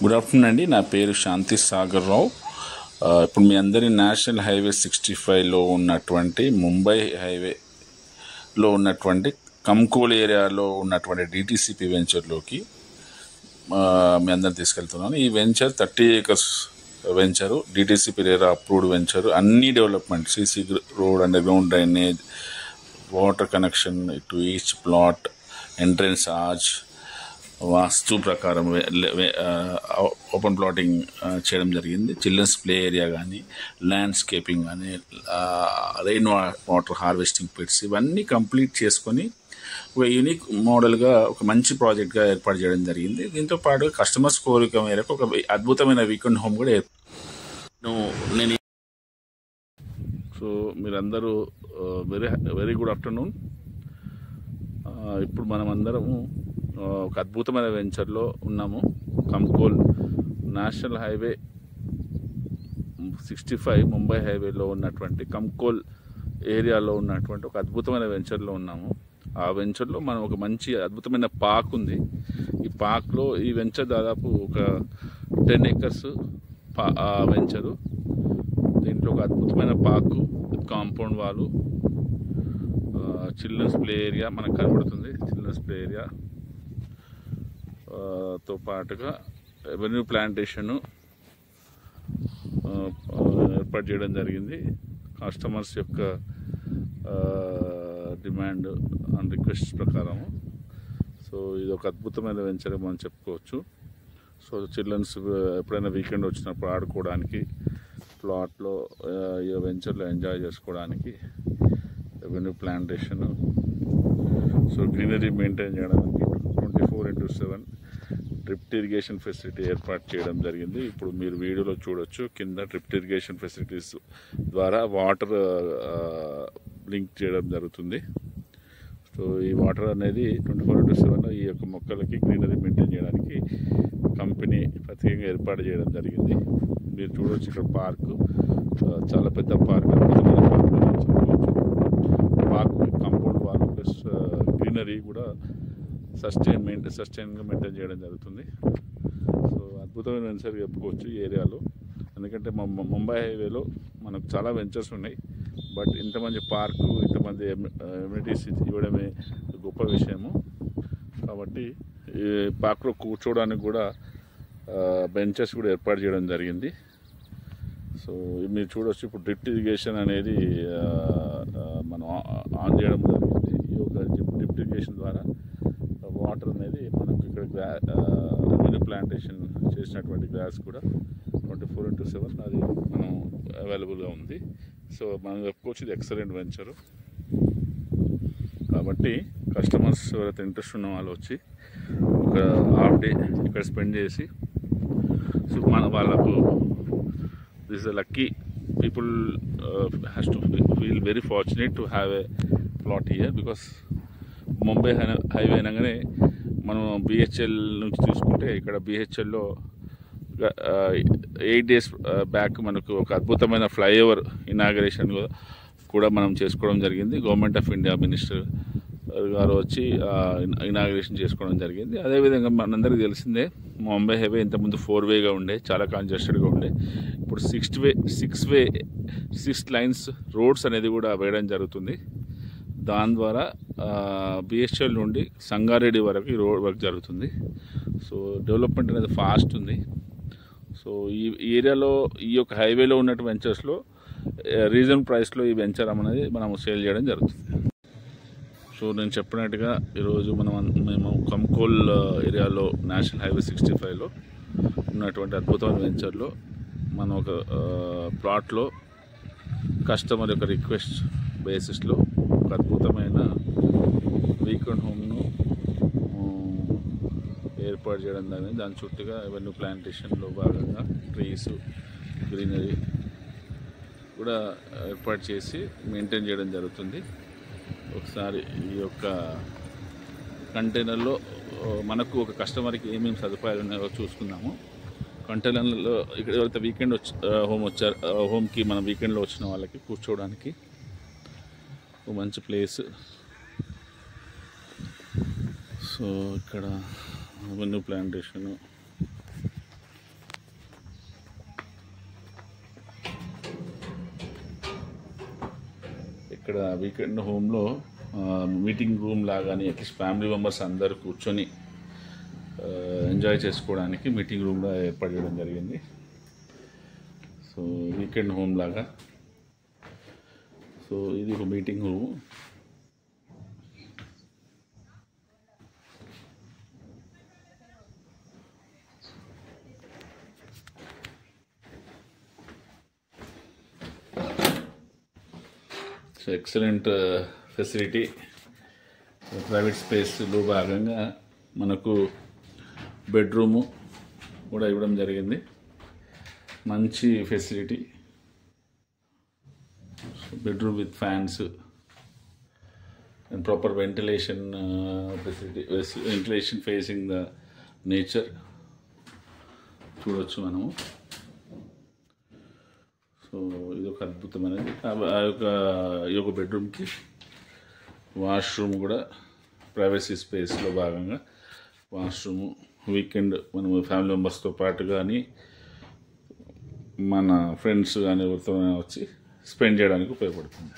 Good afternoon అండి. నా పేరు శాంతి సాగర్ రావు. ఇప్పుడు మీ అందరి నేషనల్ హైవే 65లో ఉన్నటువంటి ముంబై హైవేలో ఉన్నటువంటి కంకోల్ ఏరియాలో ఉన్నటువంటి డిటిసిపి వెంచర్లోకి మీ అందరిని తీసుకెళ్తున్నాను. ఈ venture 30 acres venture, DTCP RERA approved venture. అన్ని development, CC road, underground drainage, water connection to each plot, entrance arch, vastu ప్రకారం ఓపెన్ ప్లాటింగ్ చేయడం జరిగింది. చిల్డ్రన్స్ ప్లే ఏరియా కానీ, ల్యాండ్స్కేపింగ్ కానీ, రెయిన్ వాటర్ హార్వెస్టింగ్ పిట్స్, ఇవన్నీ కంప్లీట్ చేసుకొని ఒక unique మోడల్గా ఒక మంచి ప్రాజెక్ట్గా ఏర్పాటు చేయడం జరిగింది. దీంతో పాటు కస్టమర్స్ కోరిక మేరకు ఒక అద్భుతమైన వీకెండ్ హోమ్ కూడా నేను సో మీరందరూ వెరీ గుడ్ ఆఫ్టర్నూన్. ఇప్పుడు మనం అందరము ఒక అద్భుతమైన వెంచర్లో ఉన్నాము. కంకోల్ నేషనల్ హైవే 65 ముంబై హైవేలో ఉన్నటువంటి కంకోల్ ఏరియాలో ఉన్నటువంటి ఒక అద్భుతమైన వెంచర్లో ఉన్నాము. ఆ వెంచర్లో మనం ఒక మంచి అద్భుతమైన పార్క్ ఉంది. ఈ పార్క్లో ఈ వెంచర్ దాదాపు ఒక 10 acres వెంచరు. దీంట్లో ఒక అద్భుతమైన park, compound wall, children's play area మనకు కనబడుతుంది. చిల్డ్రన్స్ ప్లే ఏరియా తో పాటుగా రెవెన్యూ ప్లాంటేషను ఏర్పాటు చేయడం జరిగింది. కస్టమర్స్ యొక్క డిమాండ్ అండ్ రిక్వెస్ట్ ప్రకారము. సో ఇది ఒక అద్భుతమైన వెంచర్ మనం చెప్పుకోవచ్చు. సో చిల్డ్రన్స్ ఎప్పుడైనా వీకెండ్ వచ్చినప్పుడు ఆడుకోవడానికి, ప్లాట్లో ఈ వెంచర్లో ఎంజాయ్ చేసుకోవడానికి, revenue plantation, so greenery maintain చేయడానికి 24/7 డ్రిప్ ఇరిగేషన్ ఫెసిలిటీ ఏర్పాటు చేయడం జరిగింది. ఇప్పుడు మీరు వీడియోలో చూడొచ్చు, కింద డ్రిప్ ఇరిగేషన్ ఫెసిలిటీస్ ద్వారా వాటర్ లింక్ చేయడం జరుగుతుంది. సో ఈ వాటర్ అనేది 24/7 ఈ యొక్క మొక్కలకి గ్రీనరీ మెయింటైన్ చేయడానికి కంపెనీ ప్రత్యేకంగా ఏర్పాటు చేయడం జరిగింది. మీరు చూడవచ్చు ఇక్కడ పార్కు, చాలా పెద్ద park, park compound wall plus greenery కూడా సస్టైన్గా మెయింటైన్ చేయడం జరుగుతుంది. సో అద్భుతమైన వెంచర్ చెప్పుకోవచ్చు ఈ ఏరియాలో. ఎందుకంటే ముంబై హైవేలో మనకు చాలా వెంచర్స్ ఉన్నాయి, బట్ ఇంతమంది పార్కు, ఇంతమంది ఎమ్యూనిటీస్ ఇవ్వడమే గొప్ప విషయము. కాబట్టి ఈ పార్క్లో కూర్చోవడానికి కూడా బెంచెస్ కూడా ఏర్పాటు చేయడం జరిగింది. సో మీరు చూడవచ్చు, ఇప్పుడు డ్రిప్ ఇరిగేషన్ అనేది మనం ఆన్ చేయడం జరిగింది. ఈ యొక్క డ్రిప్ ఇరిగేషన్ ద్వారా వాటర్ అనేది మనకు ఇక్కడ రెవెన్యూ ప్లాంటేషన్ చేసినటువంటి గ్రాస్ కూడా 24/7 అది మనం అవైలబుల్గా ఉంది. సో మనం చెప్పుకోవచ్చు ఇది ఎక్సలెంట్ వెంచరు. కాబట్టి కస్టమర్స్ ఎవరైతే ఇంట్రెస్ట్ ఉన్న వాళ్ళు వచ్చి ఒక హాఫ్ డే ఇక్కడ స్పెండ్ చేసి, సో వాళ్ళకు this is the lucky people has to feel very fortunate to have a plot here. Because Mumbai highway అనగానే మనం బిహెచ్ఎల్ నుంచి చూసుకుంటే, ఇక్కడ బిహెచ్ఎల్లో 8 days బ్యాక్ మనకు ఒక అద్భుతమైన ఫ్లైఓవర్ ఇనాగరేషన్ కూడా మనం చేసుకోవడం జరిగింది. గవర్నమెంట్ ఆఫ్ ఇండియా మినిస్టర్ గారు వచ్చి ఇనాగరేషన్ చేసుకోవడం జరిగింది. అదేవిధంగా మనందరికీ తెలిసిందే, ముంబై హైవే ఇంతకుముందు 4-way ఉండే, చాలా కాంజెస్టెడ్గా ఉండే. ఇప్పుడు 6 lanes రోడ్స్ అనేది కూడా వేయడం జరుగుతుంది. దాని ద్వారా బిహెచ్ఎల్ నుండి సంగారెడ్డి వరకు ఈ రోడ్ వర్క్ జరుగుతుంది. సో డెవలప్మెంట్ అనేది ఫాస్ట్ ఉంది. సో ఈ ఏరియాలో, ఈ యొక్క హైవేలో ఉన్నటువంటి వెంచర్స్లో రీజనబుల్ ప్రైస్లో ఈ వెంచర్ అనేది మనం సేల్ చేయడం జరుగుతుంది. సో నేను చెప్పినట్టుగా ఈరోజు మేము కంకోల్ ఏరియాలో నేషనల్ హైవే 65లో ఉన్నటువంటి అద్భుతమైన వెంచర్లో మనం ఒక ప్లాట్లో కస్టమర్ యొక్క రిక్వెస్ట్ బేసిస్లో ఒక అద్భుతమైన వీకెండ్ హోమ్ను ఏర్పాటు చేయడం జరిగింది. దాని చుట్టూగా రెవెన్యూ ప్లాంటేషన్లో భాగంగా ట్రీస్, గ్రీనరీ కూడా ఏర్పాటు చేసి మెయింటైన్ చేయడం జరుగుతుంది. ఒకసారి ఈ యొక్క కంటైనర్లో మనకు ఒక కస్టమర్కి ఏమేమి సదుపాయాలు ఉన్నాయో చూసుకుందాము. కంటైనర్లో ఇక్కడ ఎవరైతే వీకెండ్ హోమ్కి మనం వీకెండ్లో వచ్చిన వాళ్ళకి కూర్చోవడానికి ఒక మంచి ప్లేస్. సో ఇక్కడ రెవెన్యూ ప్లాంటేషను, ఇక్కడ వీకెండ్ హోమ్లో మీటింగ్ రూమ్ లాగానే అట్లీస్ట్ ఫ్యామిలీ మెంబర్స్ అందరు కూర్చొని ఎంజాయ్ చేసుకోవడానికి మీటింగ్ రూమ్లో ఏర్పాటు చేయడం జరిగింది. సో వీకెండ్ హోమ్ లాగా. సో ఇది ఒక meeting room. So excellent facility. Private స్పేస్లో భాగంగా మనకు బెడ్రూము కూడా ఇవ్వడం జరిగింది. మంచి facility. Bedroom with fans and proper ventilation facility, ventilation facing the nature చూడవచ్చు మనము. సో ఇది ఒక అద్భుతమైనది. ఈ యొక్క బెడ్రూమ్కి వాష్రూమ్ కూడా ప్రైవసీ స్పేస్లో భాగంగా వాష్రూము వీకెండ్ మనం ఫ్యామిలీ మెంబర్స్తో పాటు కానీ మన ఫ్రెండ్స్ కానీ ఎవరితో వచ్చి స్పెండ్ చేయడానికి ఉపయోగపడుతుంది.